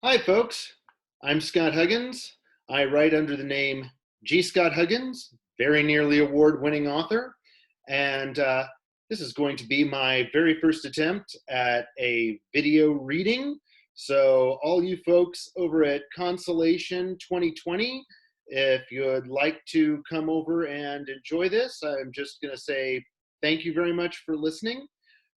Hi, folks. I'm Scott Huggins. I write under the name G. Scott Huggins, very nearly award-winning author. And this is going to be my very first attempt at a video reading. So all you folks over at Consolation 2020, if you'd like to come over and enjoy this, I'm just going to say thank you very much for listening.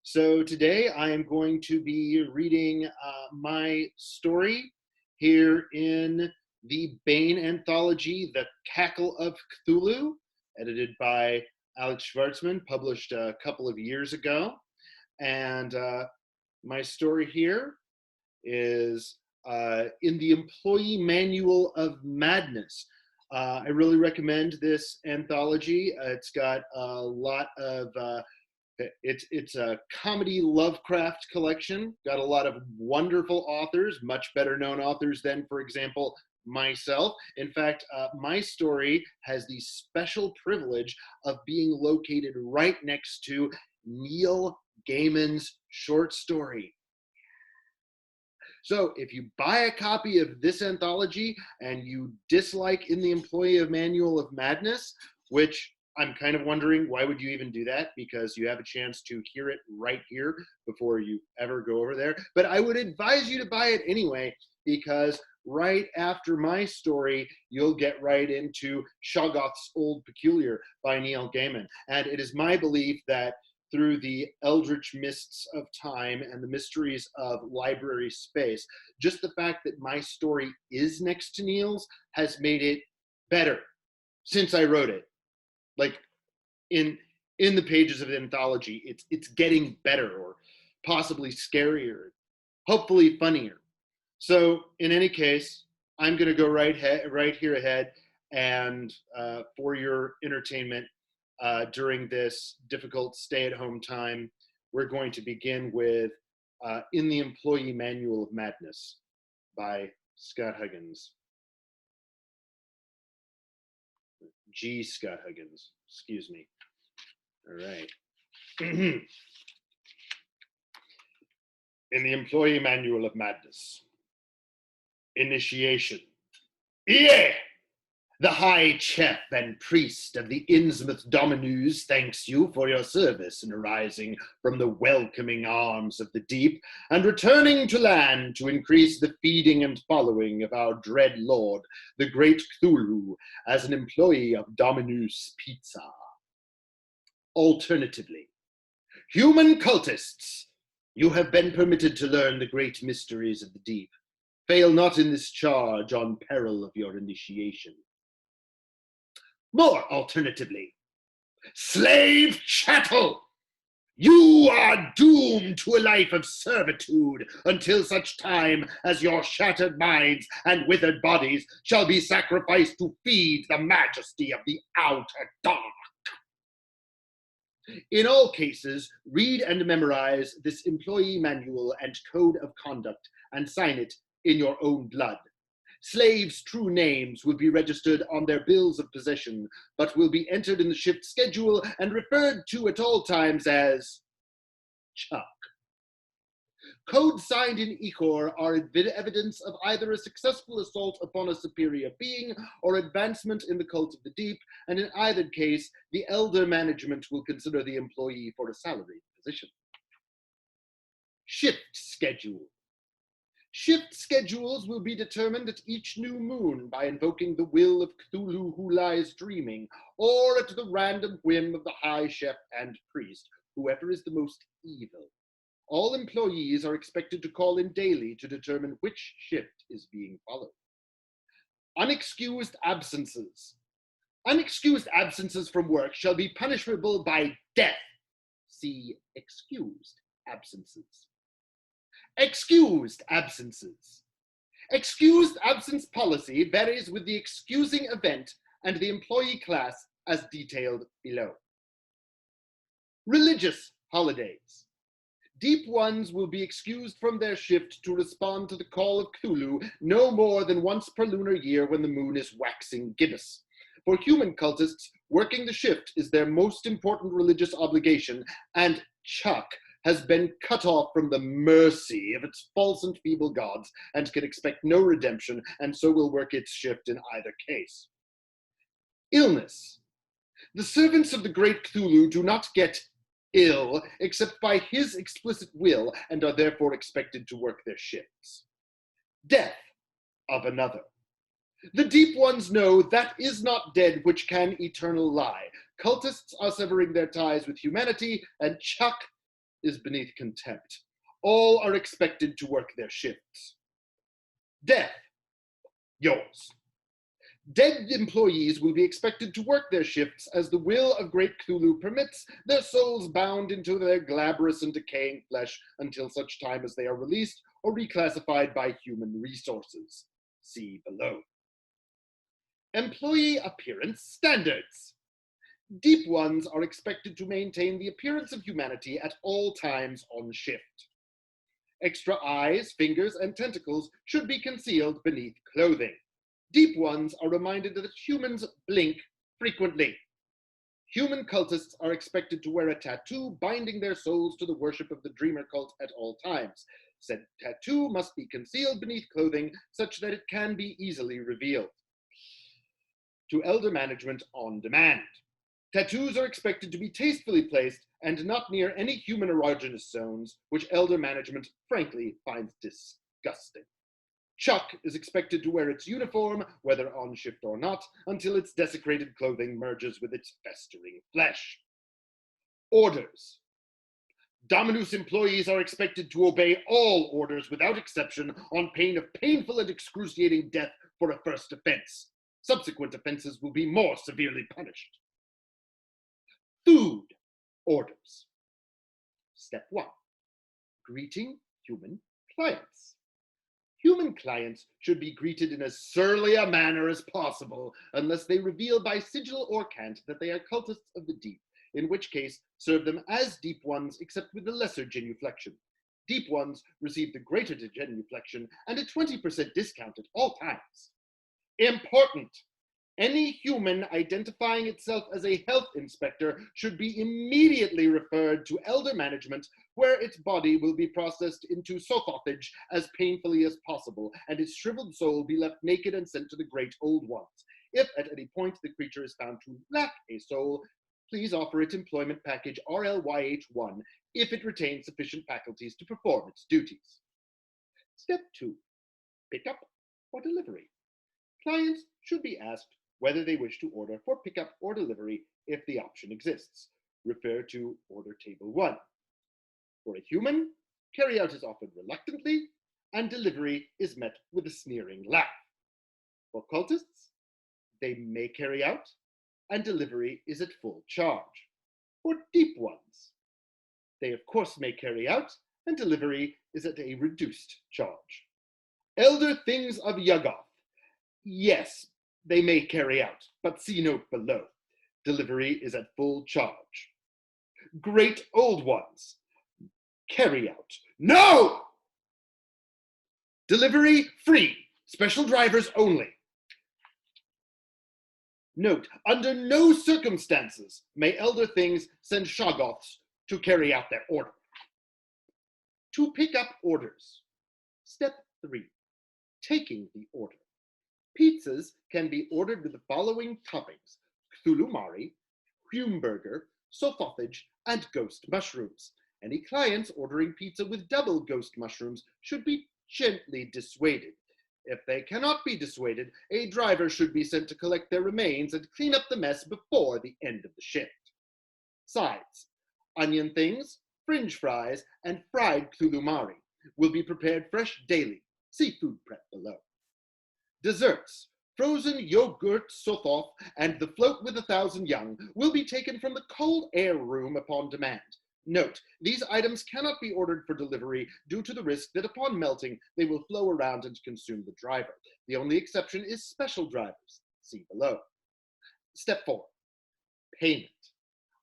So today I am going to be reading my story here in the Baen anthology, The Cackle of Cthulhu, edited by Alex Schwartzman, published a couple of years ago. And my story here is in the Employee Manual of Madness. I really recommend this anthology. It's got a lot of it's a comedy Lovecraft collection, got a lot of wonderful authors, much better known authors than, for example, myself. In fact, my story has the special privilege of being located right next to Neil Gaiman's short story. So if you buy a copy of this anthology and you dislike In the Employee Manual of Madness, which I'm kind of wondering, why would you even do that? Because you have a chance to hear it right here before you ever go over there. But I would advise you to buy it anyway, because right after my story, you'll get right into Shoggoth's Old Peculiar by Neil Gaiman. And it is my belief that through the eldritch mists of time and the mysteries of library space, just the fact that my story is next to Neil's has made it better since I wrote it. Like in the pages of the anthology, it's getting better, or possibly scarier, hopefully funnier. So in any case, I'm going to go right here ahead, and for your entertainment during this difficult stay-at-home time, we're going to begin with In the Employee Manual of Madness by Scott Huggins. G. Scott Huggins, excuse me. All right. In the Employee Manual of Madness. Initiation. Yeah! The High Chef and Priest of the Innsmouth Dominos thanks you for your service in arising from the welcoming arms of the deep and returning to land to increase the feeding and following of our dread lord, the great Cthulhu, as an employee of Domino's Pizza. Alternatively, human cultists, you have been permitted to learn the great mysteries of the deep. Fail not in this charge on peril of your initiation. More alternatively, slave chattel, you are doomed to a life of servitude until such time as your shattered minds and withered bodies shall be sacrificed to feed the majesty of the outer dark. In all cases, read and memorize this employee manual and code of conduct and sign it in your own blood. Slaves' true names will be registered on their bills of possession, but will be entered in the shift schedule and referred to at all times as Chuck. Codes signed in ichor are evidence of either a successful assault upon a superior being or advancement in the cult of the deep, and in either case, the elder management will consider the employee for a salaried position. Shift schedule. Shift schedules will be determined at each new moon by invoking the will of Cthulhu who lies dreaming, or at the random whim of the high chef and priest, whoever is the most evil. All employees are expected to call in daily to determine which shift is being followed. Unexcused absences. Unexcused absences from work shall be punishable by death. See excused absences. Excused absences. Excused absence policy varies with the excusing event and the employee class as detailed below. Religious holidays. Deep ones will be excused from their shift to respond to the call of Cthulhu no more than once per lunar year when the moon is waxing gibbous. For human cultists, working the shift is their most important religious obligation, and Chuck has been cut off from the mercy of its false and feeble gods and can expect no redemption, and so will work its shift in either case. Illness. The servants of the great Cthulhu do not get ill except by his explicit will and are therefore expected to work their shifts. Death of another. The deep ones know that is not dead which can eternal lie. Cultists are severing their ties with humanity, and Chuck is beneath contempt. All are expected to work their shifts. Death. Yours. Dead employees will be expected to work their shifts as the will of great Cthulhu permits, their souls bound into their glabrous and decaying flesh until such time as they are released or reclassified by human resources. See below. Employee appearance standards. Deep ones are expected to maintain the appearance of humanity at all times on shift. Extra eyes, fingers, and tentacles should be concealed beneath clothing. Deep ones are reminded that humans blink frequently. Human cultists are expected to wear a tattoo binding their souls to the worship of the Dreamer cult at all times. Said tattoo must be concealed beneath clothing such that it can be easily revealed. To elder management on demand. Tattoos are expected to be tastefully placed and not near any human erogenous zones, which elder management frankly finds disgusting. Chuck is expected to wear its uniform, whether on shift or not, until its desecrated clothing merges with its festering flesh. Orders. Dominus employees are expected to obey all orders without exception on pain of painful and excruciating death for a first offense. Subsequent offenses will be more severely punished. Food orders. Step 1. Greeting human clients. Human clients should be greeted in as surly a manner as possible, unless they reveal by sigil or cant that they are cultists of the deep, in which case serve them as deep ones, except with the lesser genuflection. Deep ones receive the greater genuflection and a 20% discount at all times. Important! Any human identifying itself as a health inspector should be immediately referred to elder management, where its body will be processed into sothaughage as painfully as possible, and its shriveled soul be left naked and sent to the great old ones. If at any point the creature is found to lack a soul, please offer it employment package RLYH1 if it retains sufficient faculties to perform its duties. Step 2. Pickup or delivery. Clients should be asked whether they wish to order for pickup or delivery if the option exists. Refer to Order Table 1. For a human, carry-out is offered reluctantly, and delivery is met with a sneering laugh. For cultists, they may carry out, and delivery is at full charge. For deep ones, they of course may carry out, and delivery is at a reduced charge. Elder things of Yuggoth. Yes, they may carry out, but see note below. Delivery is at full charge. Great old ones. Carry out. No! Delivery free. Special drivers only. Note, under no circumstances may elder things send shoggoths to carry out their order. To pick up orders. Step 3. Taking the order. Pizzas can be ordered with the following toppings: Cthulhu Mari, Humeburger, Sothaughage, and ghost mushrooms. Any clients ordering pizza with double ghost mushrooms should be gently dissuaded. If they cannot be dissuaded, a driver should be sent to collect their remains and clean up the mess before the end of the shift. Sides. Onion things, fringe fries, and fried Cthulhu Mari will be prepared fresh daily. See food prep below. Desserts. Frozen yogurt sothoth and the float with 1,000 young will be taken from the cold air room upon demand. Note, these items cannot be ordered for delivery due to the risk that upon melting, they will flow around and consume the driver. The only exception is special drivers. See below. Step 4. Payment.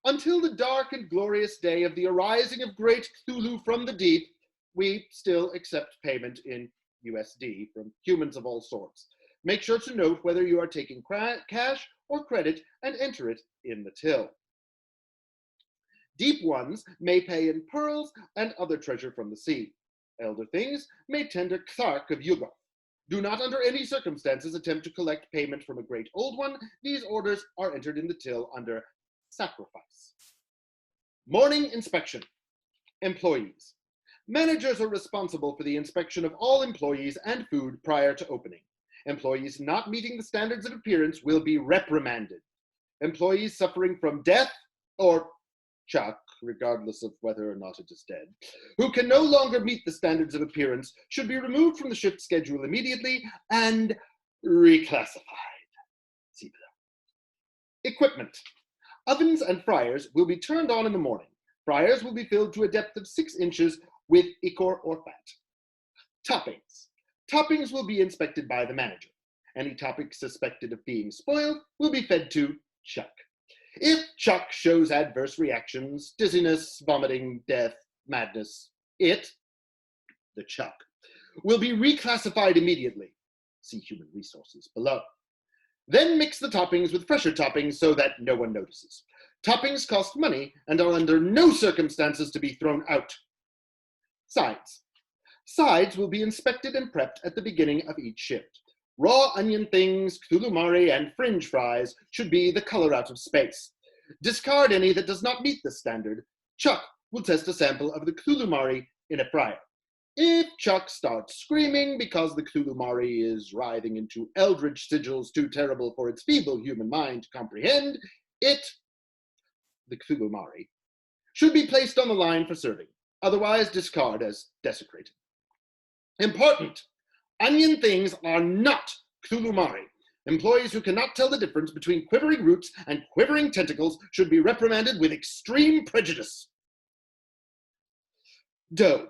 Until the dark and glorious day of the arising of great Cthulhu from the deep, we still accept payment in USD from humans of all sorts. Make sure to note whether you are taking cash or credit and enter it in the till. Deep ones may pay in pearls and other treasure from the sea. Elder things may tender K'thark of Yugoth. Do not under any circumstances attempt to collect payment from a great old one. These orders are entered in the till under sacrifice. Morning inspection. Employees. Managers are responsible for the inspection of all employees and food prior to opening. Employees not meeting the standards of appearance will be reprimanded. Employees suffering from death or shock, regardless of whether or not it is dead, who can no longer meet the standards of appearance should be removed from the shift schedule immediately and reclassified. See below. Equipment. Ovens and fryers will be turned on in the morning. Fryers will be filled to a depth of 6 inches with ichor or fat. Toppings. Toppings will be inspected by the manager. Any toppings suspected of being spoiled will be fed to Chuck. If Chuck shows adverse reactions, dizziness, vomiting, death, madness, the Chuck, will be reclassified immediately. See human resources below. Then mix the toppings with fresher toppings so that no one notices. Toppings cost money and are under no circumstances to be thrown out. Sides. Sides will be inspected and prepped at the beginning of each shift. Raw onion things, Cthulhu-mari, and fringe fries should be the color out of space. Discard any that does not meet this standard. Chuck will test a sample of the Cthulhu-mari in a fryer. If Chuck starts screaming because the Cthulhu-mari is writhing into eldritch sigils too terrible for its feeble human mind to comprehend, the Cthulhu-mari, should be placed on the line for serving. Otherwise, discard as desecrated. Important! Onion things are not Cthulhu-mari. Employees who cannot tell the difference between quivering roots and quivering tentacles should be reprimanded with extreme prejudice. Dough.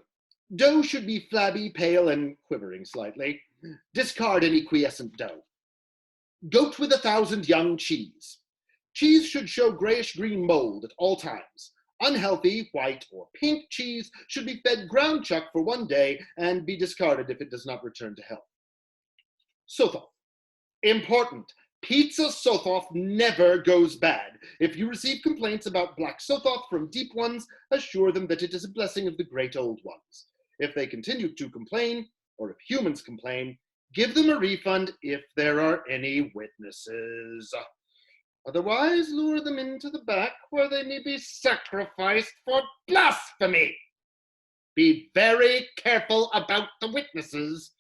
Dough should be flabby, pale, and quivering slightly. Discard any quiescent dough. Goat with 1,000 young cheese. Cheese should show grayish-green mold at all times. Unhealthy, white, or pink cheese should be fed ground chuck for 1 day and be discarded if it does not return to health. Sothoth. Important. Pizza Sothoth never goes bad. If you receive complaints about black Sothoth from deep ones, assure them that it is a blessing of the great old ones. If they continue to complain, or if humans complain, give them a refund if there are any witnesses. Otherwise, lure them into the back where they may be sacrificed for blasphemy. Be very careful about the witnesses.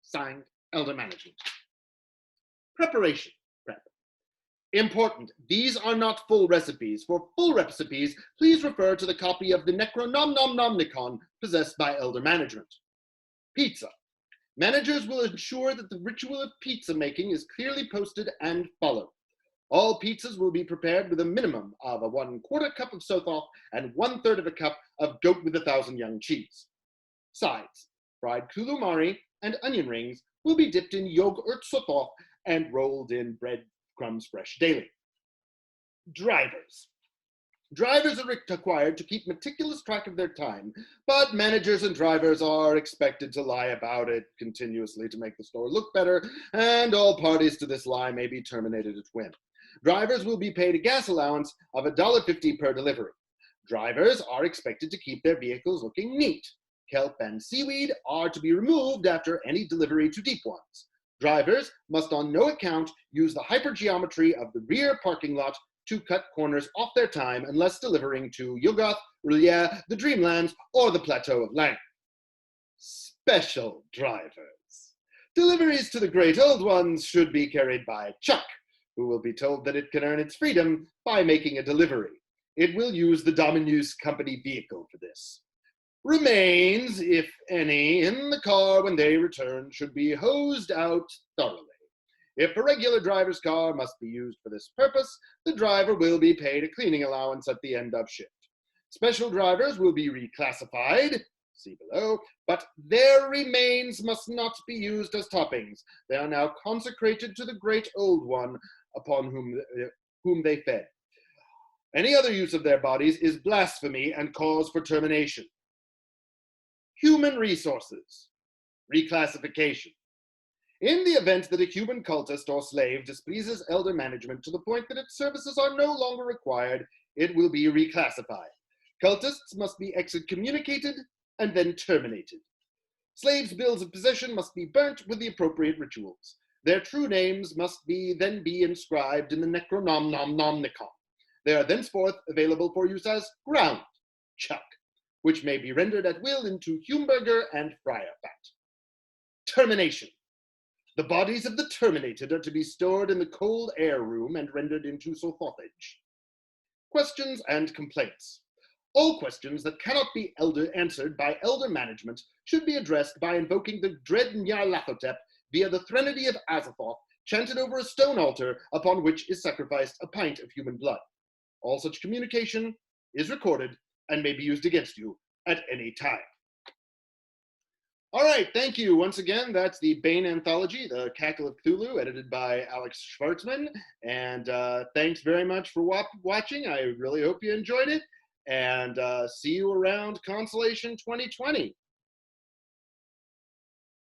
Signed, Elder Management. Preparation. Prep. Important. These are not full recipes. For full recipes, please refer to the copy of the Necronomnomnomnicon possessed by Elder Management. Pizza. Managers will ensure that the ritual of pizza making is clearly posted and followed. All pizzas will be prepared with a minimum of a 1/4 cup of Sothoth and 1/3 of a cup of goat with 1,000 young cheese. Sides. Fried Cthulhu-mari and onion rings will be dipped in yogurt Sothoth and rolled in bread crumbs fresh daily. Drivers. Drivers are required to keep meticulous track of their time, but managers and drivers are expected to lie about it continuously to make the store look better, and all parties to this lie may be terminated at whim. Drivers will be paid a gas allowance of $1.50 per delivery. Drivers are expected to keep their vehicles looking neat. Kelp and seaweed are to be removed after any delivery to deep ones. Drivers must on no account use the hypergeometry of the rear parking lot to cut corners off their time unless delivering to Yugoth, R'lyeh, the Dreamlands, or the Plateau of Lang. Special drivers. Deliveries to the Great Old Ones should be carried by Chuck, who will be told that it can earn its freedom by making a delivery. It will use the Dominus Company vehicle for this. Remains, if any, in the car when they return should be hosed out thoroughly. If a regular driver's car must be used for this purpose, the driver will be paid a cleaning allowance at the end of shift. Special drivers will be reclassified, see below, but their remains must not be used as toppings. They are now consecrated to the Great Old One upon whom they fed. Any other use of their bodies is blasphemy and cause for termination. Human resources. Reclassification. In the event that a human cultist or slave displeases Elder Management to the point that its services are no longer required, it will be reclassified. Cultists must be excommunicated and then terminated. Slaves' bills of possession must be burnt with the appropriate rituals. Their true names must then be inscribed in the Necronomicon. They are thenceforth available for use as ground chuck, which may be rendered at will into Humburger and Friar fat. Termination. The bodies of the terminated are to be stored in the cold air room and rendered into sothaughage. Questions and complaints. All questions that cannot be answered by elder management should be addressed by invoking the dread Nyarlathotep via the Threnody of Azathoth, chanted over a stone altar upon which is sacrificed a pint of human blood. All such communication is recorded and may be used against you at any time. All right, thank you. Once again, that's the Bane Anthology, The Cackle of Cthulhu, edited by Alex Schwartzman. And thanks very much for watching. I really hope you enjoyed it. And see you around Constellation 2020.